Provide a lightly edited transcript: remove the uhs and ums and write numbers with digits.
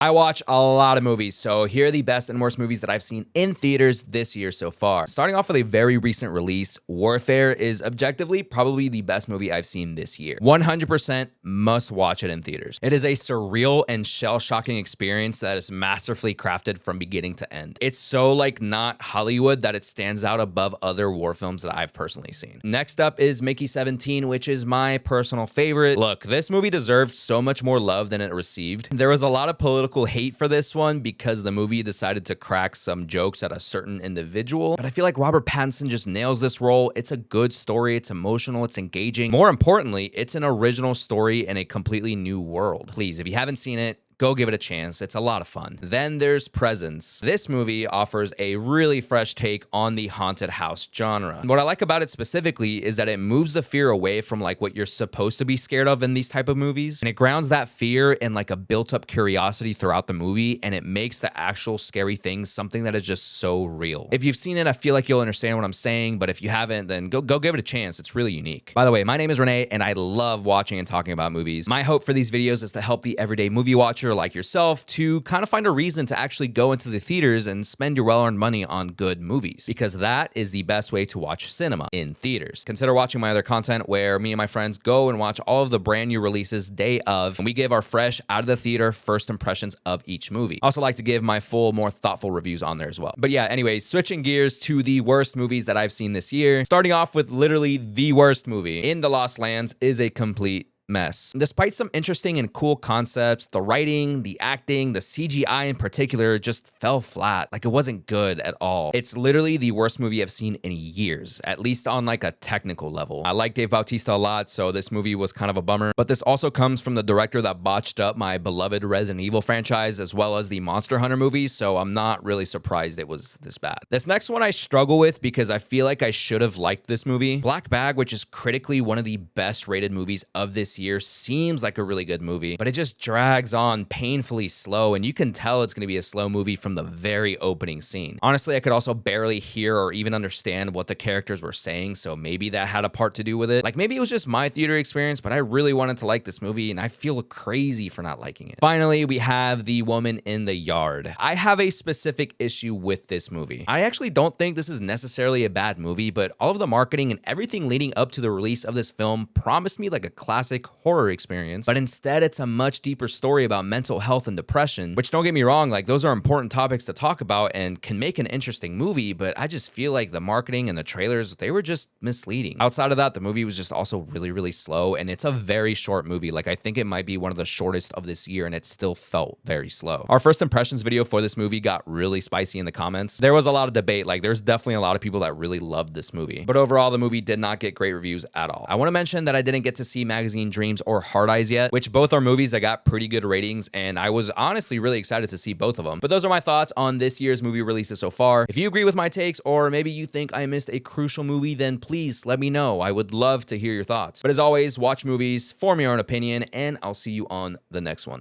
I watch a lot of movies, so here are the best and worst movies that I've seen in theaters this year so far. Starting off with a very recent release, Warfare is objectively probably the best movie I've seen this year. 100% must watch it in theaters. It is a surreal and shell-shocking experience that is masterfully crafted from beginning to end. It's so not Hollywood that it stands out above other war films that I've personally seen. Next up is Mickey 17, which is my personal favorite. Look, this movie deserved so much more love than it received. There was a lot of political hate for this one because the movie decided to crack some jokes at a certain individual, but I feel like Robert Pattinson just nails this role. It's a good story, it's emotional, it's engaging. More importantly, it's an original story in a completely new world. Please, if you haven't seen it, go give it a chance. It's a lot of fun. Then there's Presence. This movie offers a really fresh take on the haunted house genre. What I like about it specifically is that it moves the fear away from what you're supposed to be scared of in these type of movies, and it grounds that fear in a built-up curiosity throughout the movie, and it makes the actual scary things something that is just so real. If you've seen it, I feel like you'll understand what I'm saying, but if you haven't, then go give it a chance. It's really unique. By the way, my name is Renee, and I love watching and talking about movies. My hope for these videos is to help the everyday movie watcher like yourself to kind of find a reason to actually go into the theaters and spend your well-earned money on good movies, because that is the best way to watch cinema, in theaters. Consider watching my other content where me and my friends go and watch all of the brand new releases day of, and we give our fresh out of the theater first impressions of each movie. I also like to give my full, more thoughtful reviews on there as well. But yeah, anyways, switching gears to the worst movies that I've seen this year, starting off with literally the worst movie. In the Lost Lands is a complete mess. Despite some interesting and cool concepts, the writing, the acting, the CGI in particular just fell flat. It wasn't good at all. It's literally the worst movie I've seen in years, at least on a technical level. I like Dave Bautista a lot, so this movie was kind of a bummer, but this also comes from the director that botched up my beloved Resident Evil franchise as well as the Monster Hunter movies, so I'm not really surprised it was this bad. This next one I struggle with because I feel like I should have liked this movie. Black Bag, which is critically one of the best rated movies of this year, seems like a really good movie, but it just drags on painfully slow, and you can tell it's going to be a slow movie from the very opening scene. Honestly, I could also barely hear or even understand what the characters were saying, so maybe that had a part to do with it. Maybe it was just my theater experience, but I really wanted to like this movie, and I feel crazy for not liking it. Finally, we have The Woman in the Yard. I have a specific issue with this movie. I actually don't think this is necessarily a bad movie, but all of the marketing and everything leading up to the release of this film promised me a classic horror experience, but instead it's a much deeper story about mental health and depression, which, don't get me wrong, those are important topics to talk about and can make an interesting movie, but I just feel like the marketing and the trailers, they were just misleading. Outside of that, the movie was just also really, really slow, and it's a very short movie. I think it might be one of the shortest of this year, and it still felt very slow. Our first impressions video for this movie got really spicy in the comments. There was a lot of debate. There's definitely a lot of people that really loved this movie, but overall, the movie did not get great reviews at all. I want to mention that I didn't get to see Magazine Dreams or Hard Eyes yet, which both are movies that got pretty good ratings, and I was honestly really excited to see both of them. But those are my thoughts on this year's movie releases so far. If you agree with my takes, or maybe you think I missed a crucial movie, then please let me know. I would love to hear your thoughts. But as always, watch movies, form your own opinion, and I'll see you on the next one.